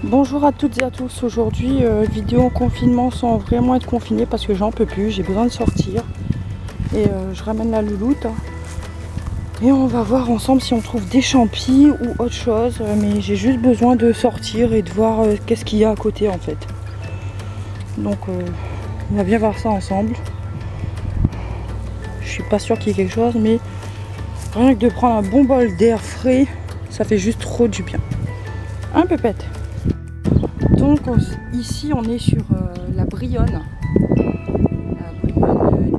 Bonjour à toutes et à tous. Aujourd'hui, vidéo en confinement sans vraiment être confinée parce que j'en peux plus, j'ai besoin de sortir. Et je ramène la louloute. Et on va voir ensemble si on trouve des champis ou autre chose. Mais j'ai juste besoin de sortir et de voir qu'est-ce qu'il y a à côté en fait. Donc on va bien voir ça ensemble. Je suis pas sûre qu'il y ait quelque chose, mais rien que de prendre un bon bol d'air frais, ça fait juste trop du bien. Un peu pète. Donc ici on est sur la Brionne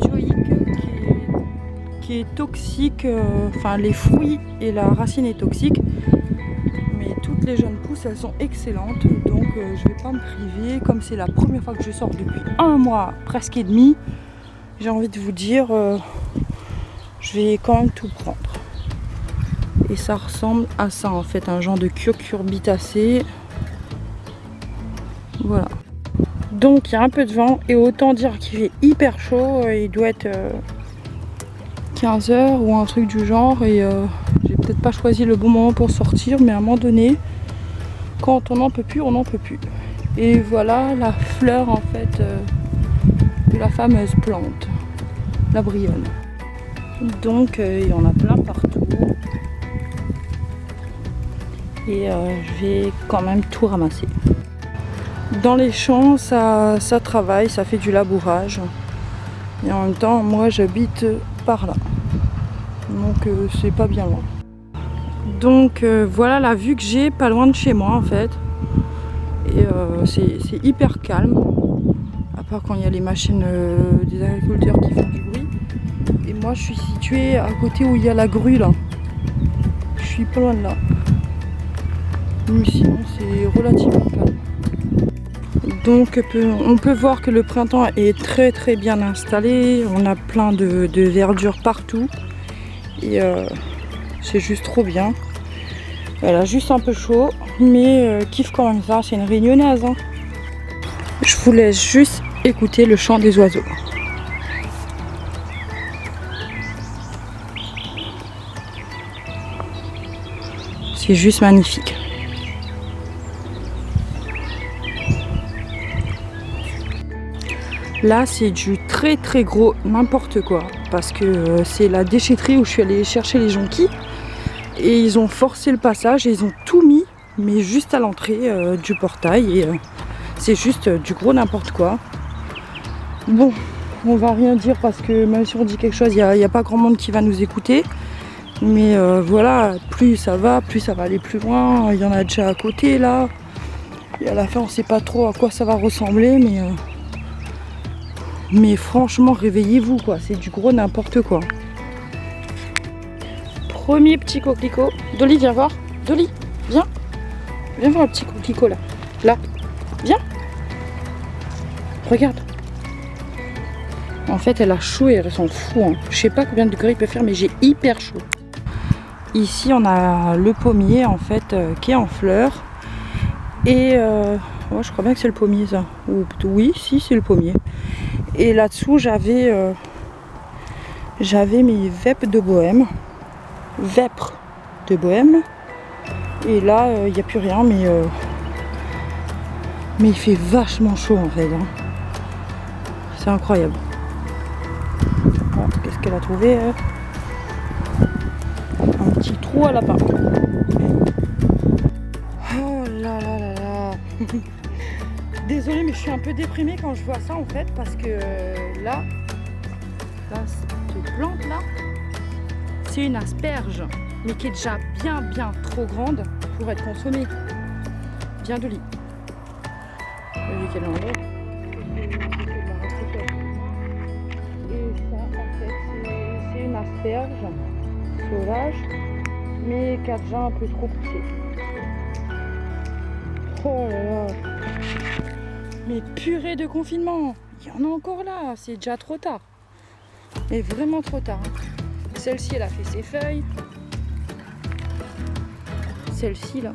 dioïque qui est toxique, enfin les fruits et la racine est toxique, mais toutes les jeunes pousses elles sont excellentes, donc je vais pas me priver. Comme c'est la première fois que je sors depuis un mois presque et demi, j'ai envie de vous dire je vais quand même tout prendre. Et ça ressemble à ça en fait, un genre de cucurbitacée. Voilà. Donc il y a un peu de vent et autant dire qu'il fait hyper chaud. Il doit être 15 h ou un truc du genre et j'ai peut-être pas choisi le bon moment pour sortir, mais à un moment donné, quand on n'en peut plus, on n'en peut plus. Et voilà la fleur en fait de la fameuse plante, la Brionne. Donc il y en a plein partout. Et je vais quand même tout ramasser. Dans les champs, ça travaille, ça fait du labourage. Et en même temps, moi j'habite par là. Donc c'est pas bien loin. Donc voilà la vue que j'ai pas loin de chez moi en fait. Et c'est hyper calme. À part quand il y a les machines des agriculteurs qui font du bruit. Et moi je suis située à côté où il y a la grue là. Je suis pas loin de là. Mais sinon c'est relativement calme. Donc on peut voir que le printemps est très bien installé. On a plein de verdure partout. Et c'est juste trop bien. Elle a juste un peu chaud. Mais kiffe quand même ça. C'est une réunionnaise. Hein. Je vous laisse juste écouter le chant des oiseaux. C'est juste magnifique. Là c'est du très gros n'importe quoi parce que c'est la déchetterie où je suis allée chercher les jonquilles et ils ont forcé le passage et ils ont tout mis mais juste à l'entrée du portail et c'est juste du gros n'importe quoi. Bon, on va rien dire parce que même si on dit quelque chose, il n'y a pas grand monde qui va nous écouter, mais voilà, plus ça va aller plus loin. Il y en a déjà à côté là et à la fin on sait pas trop à quoi ça va ressembler, mais franchement, réveillez-vous quoi, c'est du gros n'importe quoi. Premier petit coquelicot. Dolly, viens voir. Dolly, viens. Viens voir le petit coquelicot là. Là. Viens. Regarde. En fait, elle a chaud et elle s'en fout. Hein. Je sais pas combien de degrés il peut faire, mais j'ai hyper chaud. Ici, on a le pommier en fait qui est en fleurs. Et ouais, je crois bien que c'est le pommier ça. Ou, oui, si, c'est le pommier. Et là-dessous, j'avais mes vêpres de bohème. Vêpres de bohème. Et là, il n'y a plus rien, mais il fait vachement chaud en fait. Hein. C'est incroyable. Bon, qu'est-ce qu'elle a trouvé un petit trou à lapin. Oh là là là là. Désolée, mais je suis un peu déprimée quand je vois ça en fait, parce que là, cette plante là, c'est une asperge, mais qui est déjà bien trop grande pour être consommée. Viens de lit. Vu qu'elle est en l'air. Et ça en fait, c'est une asperge sauvage, mais qui a déjà un peu trop poussé. Oh là là. Mais purée de confinement, il y en a encore là, c'est déjà trop tard. Mais vraiment trop tard. Celle-ci, elle a fait ses feuilles. Celle-ci, là.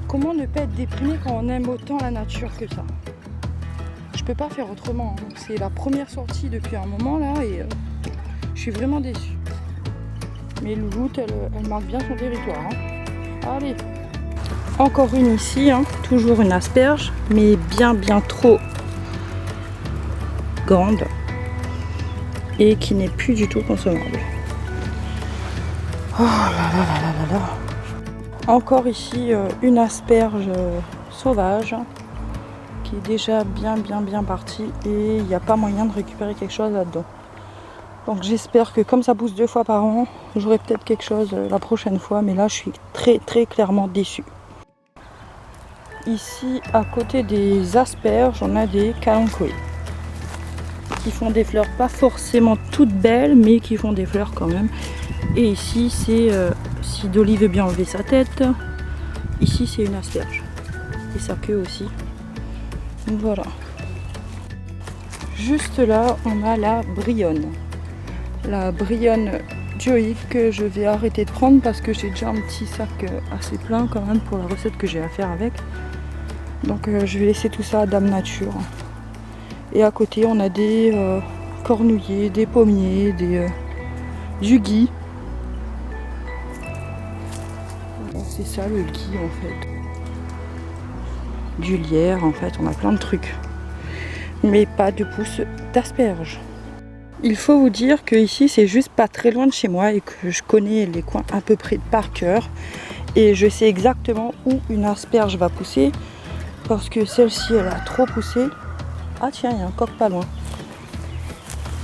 Comment ne pas être déprimé quand on aime autant la nature que ça? Je peux pas faire autrement. Hein. C'est la première sortie depuis un moment, là, et je suis vraiment déçue. Mais Louloute, elle marque bien son territoire. Hein. Allez. Encore une ici, hein. Toujours une asperge, mais bien trop grande et qui n'est plus du tout consommable. Oh là là là là là là. Encore ici une asperge sauvage qui est déjà bien partie et il n'y a pas moyen de récupérer quelque chose là-dedans. Donc j'espère que comme ça pousse 2 fois par an, j'aurai peut-être quelque chose la prochaine fois, mais là je suis très clairement déçue. Ici à côté des asperges, on a des kalanchoe qui font des fleurs pas forcément toutes belles, mais qui font des fleurs quand même. Et ici c'est, si Dolly veut bien enlever sa tête, ici c'est une asperge et sa queue aussi. Donc voilà. Juste là on a la brionne. La brionne dioïque que je vais arrêter de prendre parce que j'ai déjà un petit sac assez plein quand même pour la recette que j'ai à faire avec. Donc je vais laisser tout ça à Dame Nature. Et à côté on a des cornouillers, des pommiers, du gui. C'est ça le gui en fait. Du lierre en fait, on a plein de trucs. Mais pas de pousses d'asperges. Il faut vous dire que ici c'est juste pas très loin de chez moi et que je connais les coins à peu près par cœur. Et je sais exactement où une asperge va pousser. Parce que celle-ci elle a trop poussé. Ah tiens, il y a un coq pas loin.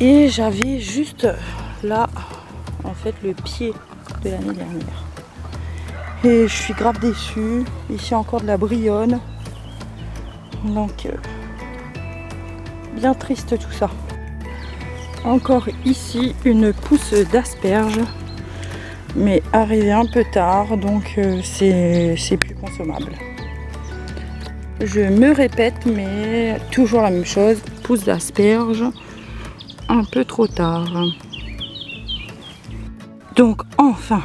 Et j'avais juste là en fait le pied de l'année dernière. Et je suis grave déçue. Ici encore de la brionne. Donc bien triste tout ça. Encore ici une pousse d'asperges. Mais arrivé un peu tard, donc c'est plus consommable. Je me répète, mais toujours la même chose. Pousse d'asperges, un peu trop tard. Donc enfin,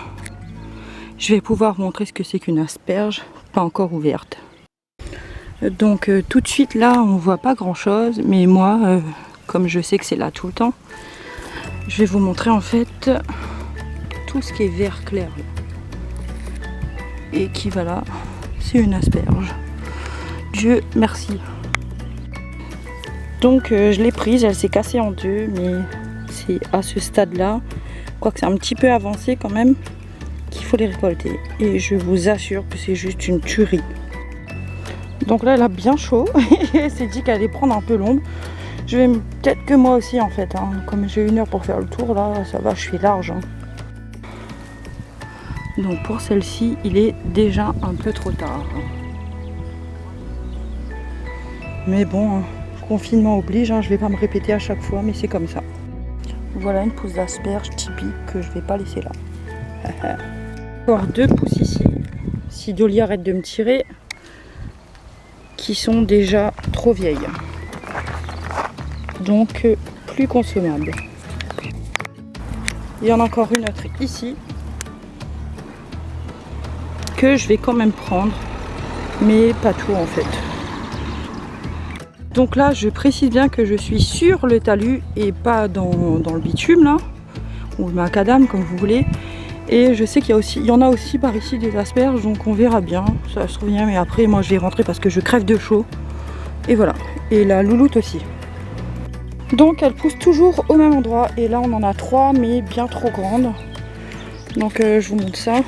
je vais pouvoir montrer ce que c'est qu'une asperge, pas encore ouverte. Donc tout de suite là, on voit pas grand chose, mais moi, comme je sais que c'est là tout le temps, je vais vous montrer en fait tout ce qui est vert clair. Et qui va là, c'est une asperge. Dieu merci. Donc je l'ai prise, elle s'est cassée en deux, mais c'est à ce stade-là, quoique c'est un petit peu avancé quand même, qu'il faut les récolter. Et je vous assure que c'est juste une tuerie. Donc là elle a bien chaud, et elle s'est dit qu'elle allait prendre un peu l'ombre. Je vais peut-être que moi aussi en fait, hein. Comme j'ai 1 heure pour faire le tour, là ça va, je suis large. Hein. Donc pour celle-ci, il est déjà un peu trop tard. Mais bon, confinement oblige, hein, je vais pas me répéter à chaque fois, mais c'est comme ça. Voilà une pousse d'asperge typique que je vais pas laisser là. Encore 2 pousses ici, si Dolly arrête de me tirer, qui sont déjà trop vieilles. Donc plus consommables. Il y en a encore une autre ici, que je vais quand même prendre, mais pas tout en fait. Donc là je précise bien que je suis sur le talus et pas dans le bitume là, ou le macadam comme vous voulez. Et je sais qu'il y en a aussi par ici des asperges, donc on verra bien, ça se revient, mais après moi je vais rentrer parce que je crève de chaud. Et voilà, et la louloute aussi. Donc elle pousse toujours au même endroit, et là on en a 3 mais bien trop grandes. Donc je vous montre ça.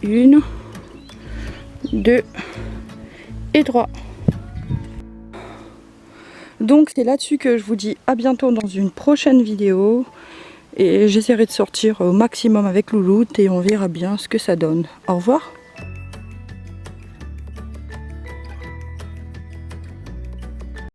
1, 2 et 3. Donc c'est là-dessus que je vous dis à bientôt dans une prochaine vidéo. Et j'essaierai de sortir au maximum avec Louloute et on verra bien ce que ça donne. Au revoir.